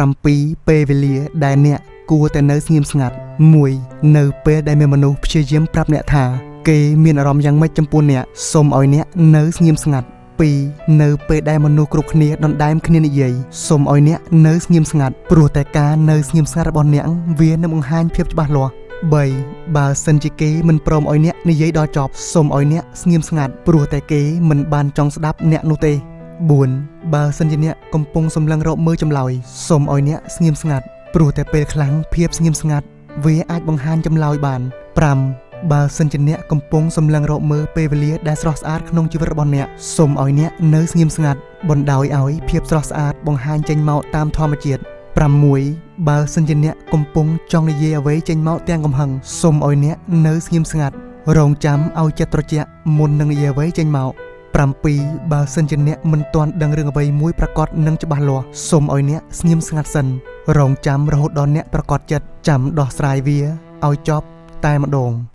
7 ពេលវេលាដែលអ្នកគួរតែនៅស្ងៀមស្ងាត់ 1. នៅពេលដែលមានមនុស្សព្យាយាមប្រាប់អ្នកថាគេមានអារម្មណ៍យ៉ាងម៉េចចំពោះអ្នកសូមឲ្យអ្នកនៅស្ងៀមស្ងាត់ 2. នៅពេលដែលមនុស្សគ្រប់គ្នាដណ្ដើមគ្នានិយាយសូមឲ្យអ្នកនៅស្ងៀមស្ងាត់ព្រោះតែការនៅស្ងៀមស្ងាត់របស់អ្នកវានឹងបង្ហាញភាពច្បាស់លាស់ 3. បើសិនជាគេមិនព្រមឲ្យអ្នកនិយាយដល់ចប់សូមឲ្យអ្នកស្ងៀមស្ងាត់ព្រោះតែគេមិនបានចង់ស្ដាប់អ្នកនោះទេ 4. បើសិនជាអ្នកកំពុងសម្លឹងរកមើលចម្លើយសូមឲ្យអ្នកស្ងៀមស្ងាត់ព្រោះតែពេលខ្លាំងភាពស្ងៀមស្ងាត់វាអាចបង្ហាញចម្លើយបាន 5. បើសិនជាអ្នកកំពុងសម្លឹងរកមើលពេលវេលាដែលស្រស់ស្អាតក្នុងជីវិតរបស់អ្នកសូមឲ្យអ្នកនៅស្ងៀមស្ងាត់បណ្ដោយឲ្យភាពស្រស់ស្អាតបង្ហាញចេញមកតាមធម្មជាតិ 6. បើសិនជាអ្នកកំពុងចង់និយាយអ្វីចេញមកទាំងកំហឹងសូមឲ្យអ្នកនៅស្ងៀមស្ងាត់រងចាំឲ្យចិត្តត្រជាក់មុននឹងនិយាយអ្វីចេញមក 7. បើសិនជាអ្នកមិនទាន់ដឹងរឿងអ្វីមួយប្រកបនិងច្បាស់លាស់សូមឲ្យអ្នកស្ងៀមស្ងាត់សិនរងចាំរហូតដល់អ្នកប្រកបចិត្តចាំដោះស្រាយវាឲ្យចប់តែម្ដង